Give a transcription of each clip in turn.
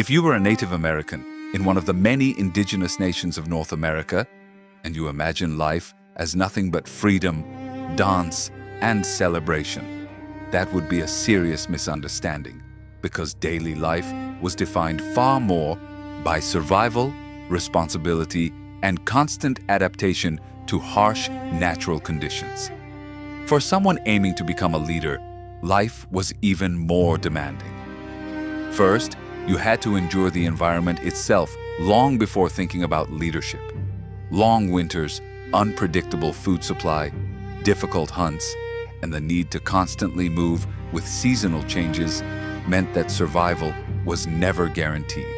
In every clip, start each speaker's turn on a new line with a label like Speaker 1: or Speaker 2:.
Speaker 1: If you were a Native American in one of the many indigenous nations of North America, and you imagine life as nothing but freedom, dance, and celebration, that would be a serious misunderstanding, because daily life was defined far more by survival, responsibility, and constant adaptation to harsh natural conditions. For someone aiming to become a leader, life was even more demanding. First, you had to endure the environment itself long before thinking about leadership. Long winters, unpredictable food supply, difficult hunts, and the need to constantly move with seasonal changes meant that survival was never guaranteed.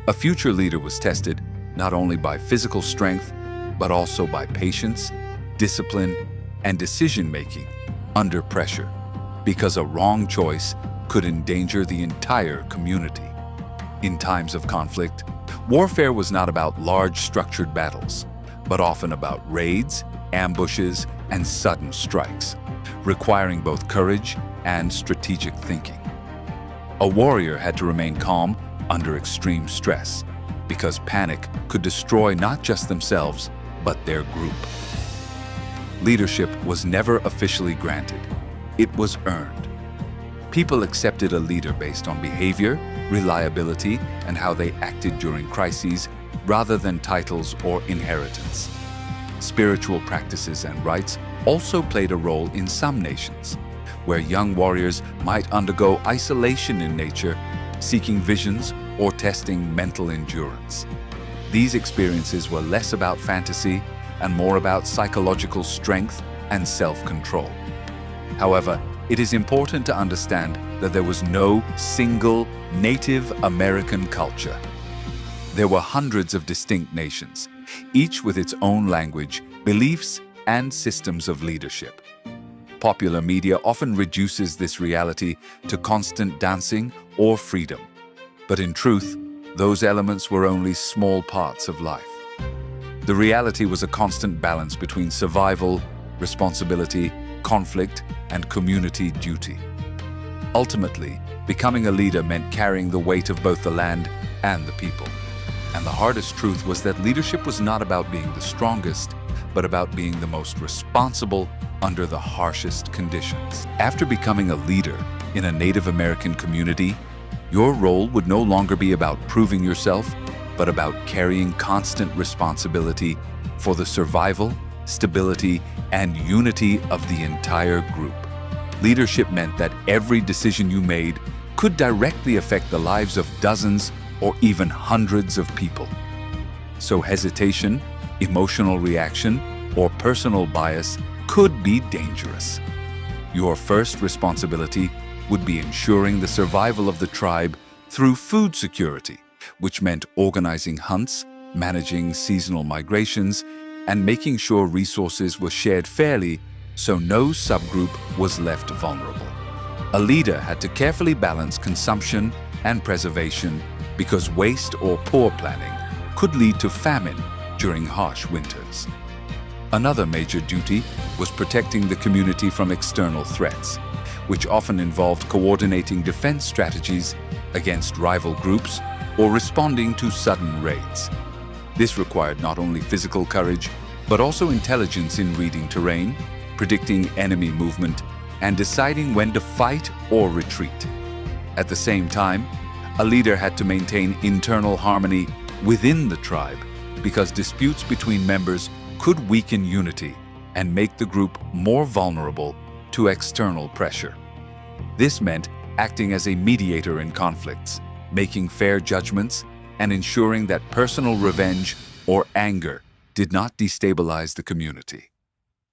Speaker 1: A future leader was tested not only by physical strength, but also by patience, discipline, and decision-making under pressure, because a wrong choice could endanger the entire community. In times of conflict, warfare was not about large structured battles, but often about raids, ambushes, and sudden strikes, requiring both courage and strategic thinking. A warrior had to remain calm under extreme stress, because panic could destroy not just themselves, but their group. Leadership was never officially granted. It was earned. People accepted a leader based on behavior, reliability, and how they acted during crises, rather than titles or inheritance. Spiritual practices and rites also played a role in some nations, where young warriors might undergo isolation in nature, seeking visions or testing mental endurance. These experiences were less about fantasy and more about psychological strength and self-control. However, it is important to understand that there was no single Native American culture. There were hundreds of distinct nations, each with its own language, beliefs, and systems of leadership. Popular media often reduces this reality to constant dancing or freedom. But in truth, those elements were only small parts of life. The reality was a constant balance between survival, responsibility, conflict, and community duty. Ultimately, becoming a leader meant carrying the weight of both the land and the people. And the hardest truth was that leadership was not about being the strongest, but about being the most responsible under the harshest conditions. After becoming a leader in a Native American community, your role would no longer be about proving yourself, but about carrying constant responsibility for the survival, stability, and unity of the entire group. Leadership meant that every decision you made could directly affect the lives of dozens or even hundreds of people. So hesitation, emotional reaction, or personal bias could be dangerous. Your first responsibility would be ensuring the survival of the tribe through food security, which meant organizing hunts, managing seasonal migrations, and making sure resources were shared fairly so no subgroup was left vulnerable. A leader had to carefully balance consumption and preservation, because waste or poor planning could lead to famine during harsh winters. Another major duty was protecting the community from external threats, which often involved coordinating defense strategies against rival groups or responding to sudden raids. This required not only physical courage, but also intelligence in reading terrain, predicting enemy movement, and deciding when to fight or retreat. At the same time, a leader had to maintain internal harmony within the tribe, because disputes between members could weaken unity and make the group more vulnerable to external pressure. This meant acting as a mediator in conflicts, making fair judgments, and ensuring that personal revenge or anger did not destabilize the community.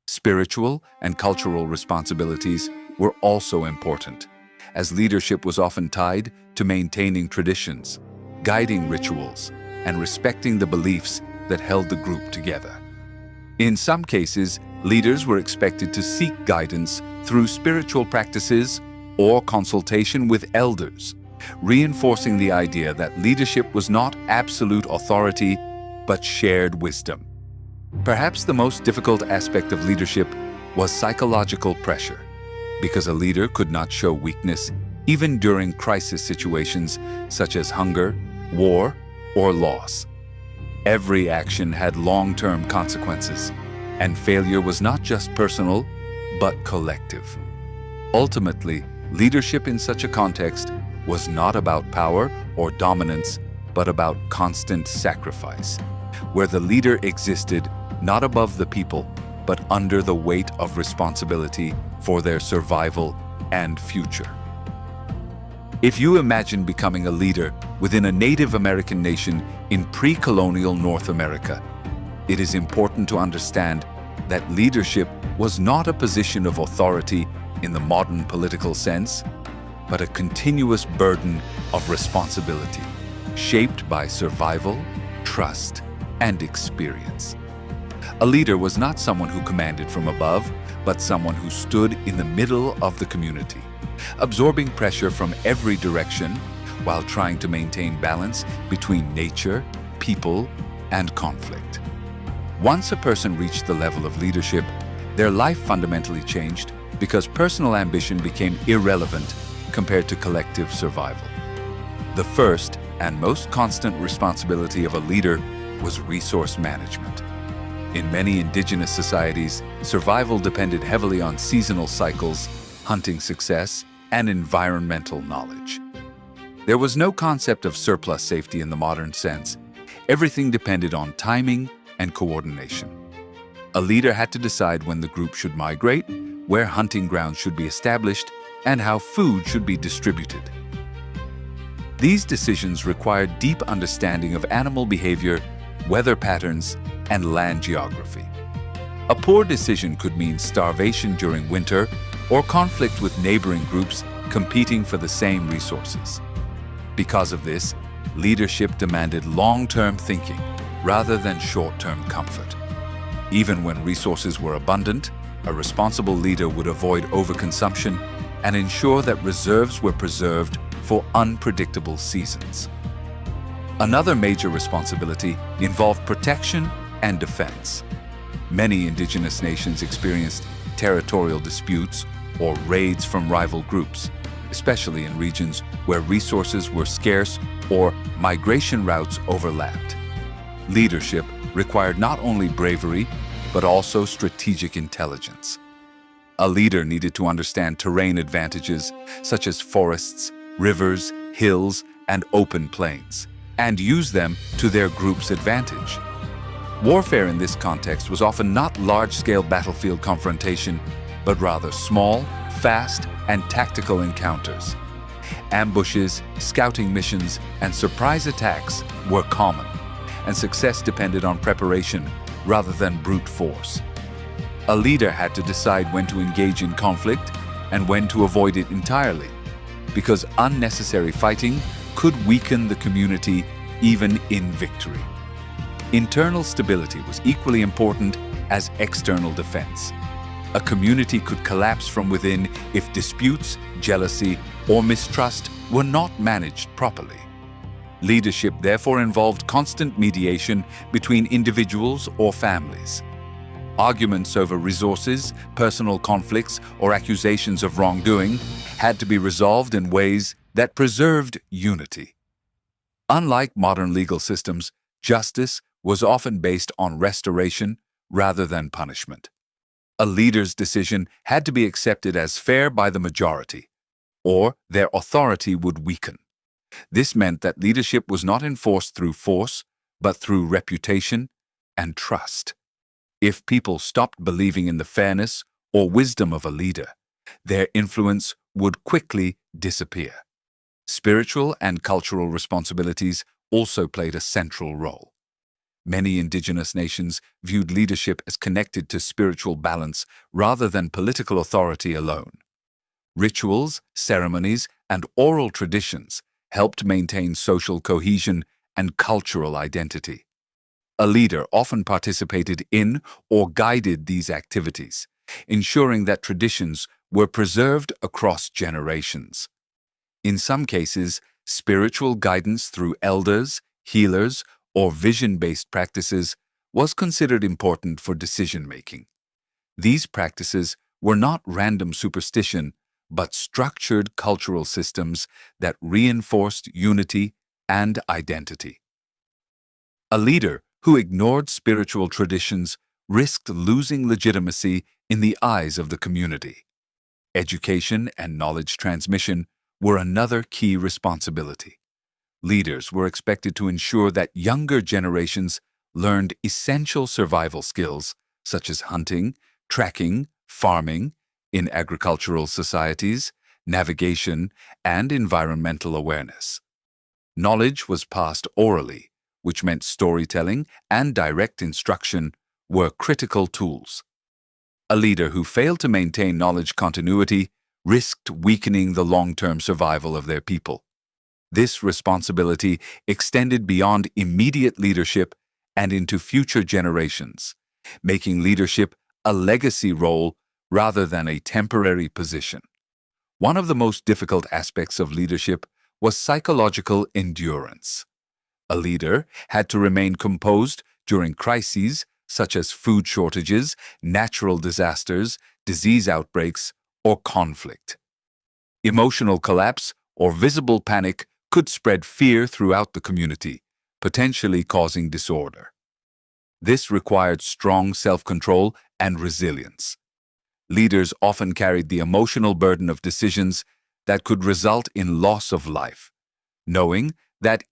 Speaker 1: Spiritual and cultural responsibilities were also important, as leadership was often tied to maintaining traditions, guiding rituals, and respecting the beliefs that held the group together. In some cases, leaders were expected to seek guidance through spiritual practices or consultation with elders, reinforcing the idea that leadership was not absolute authority, but shared wisdom. Perhaps the most difficult aspect of leadership was psychological pressure, because a leader could not show weakness even during crisis situations such as hunger, war, or loss. Every action had long-term consequences, and failure was not just personal, but collective. Ultimately, leadership in such a context was not about power or dominance, but about constant sacrifice, where the leader existed not above the people, but under the weight of responsibility for their survival and future. If you imagine becoming a leader within a Native American nation in pre-colonial North America, it is important to understand that leadership was not a position of authority in the modern political sense, but a continuous burden of responsibility, shaped by survival, trust, and experience. A leader was not someone who commanded from above, but someone who stood in the middle of the community, absorbing pressure from every direction while trying to maintain balance between nature, people, and conflict. Once a person reached the level of leadership, their life fundamentally changed because personal ambition became irrelevant compared to collective survival. The first and most constant responsibility of a leader was resource management. In many indigenous societies, survival depended heavily on seasonal cycles, hunting success, and environmental knowledge. There was no concept of surplus safety in the modern sense. Everything depended on timing and coordination. A leader had to decide when the group should migrate, where hunting grounds should be established, and how food should be distributed. These decisions required deep understanding of animal behavior, weather patterns, and land geography. A poor decision could mean starvation during winter or conflict with neighboring groups competing for the same resources. Because of this, leadership demanded long-term thinking rather than short-term comfort. Even when resources were abundant, a responsible leader would avoid overconsumption and ensure that reserves were preserved for unpredictable seasons. Another major responsibility involved protection and defense. Many indigenous nations experienced territorial disputes or raids from rival groups, especially in regions where resources were scarce or migration routes overlapped. Leadership required not only bravery, but also strategic intelligence. A leader needed to understand terrain advantages such as forests, rivers, hills, and open plains, and use them to their group's advantage. Warfare in this context was often not large-scale battlefield confrontation, but rather small, fast, and tactical encounters. Ambushes, scouting missions, and surprise attacks were common, and success depended on preparation rather than brute force. A leader had to decide when to engage in conflict and when to avoid it entirely, because unnecessary fighting could weaken the community even in victory. Internal stability was equally important as external defense. A community could collapse from within if disputes, jealousy, or mistrust were not managed properly. Leadership therefore involved constant mediation between individuals or families. Arguments over resources, personal conflicts, or accusations of wrongdoing had to be resolved in ways that preserved unity. Unlike modern legal systems, justice was often based on restoration rather than punishment. A leader's decision had to be accepted as fair by the majority, or their authority would weaken. This meant that leadership was not enforced through force, but through reputation and trust. If people stopped believing in the fairness or wisdom of a leader, their influence would quickly disappear. Spiritual and cultural responsibilities also played a central role. Many indigenous nations viewed leadership as connected to spiritual balance rather than political authority alone. Rituals, ceremonies, and oral traditions helped maintain social cohesion and cultural identity. A leader often participated in or guided these activities, ensuring that traditions were preserved across generations. In some cases, spiritual guidance through elders, healers, or vision-based practices was considered important for decision-making. These practices were not random superstition, but structured cultural systems that reinforced unity and identity. A leader who ignored spiritual traditions risked losing legitimacy in the eyes of the community. Education and knowledge transmission were another key responsibility. Leaders were expected to ensure that younger generations learned essential survival skills such as hunting, tracking, farming, in agricultural societies, navigation, and environmental awareness. Knowledge was passed orally, which meant storytelling and direct instruction were critical tools. A leader who failed to maintain knowledge continuity risked weakening the long-term survival of their people. This responsibility extended beyond immediate leadership and into future generations, making leadership a legacy role rather than a temporary position. One of the most difficult aspects of leadership was psychological endurance. A leader had to remain composed during crises such as food shortages, natural disasters, disease outbreaks, or conflict. Emotional collapse or visible panic could spread fear throughout the community, potentially causing disorder. This required strong self-control and resilience. Leaders often carried the emotional burden of decisions that could result in loss of life, knowing that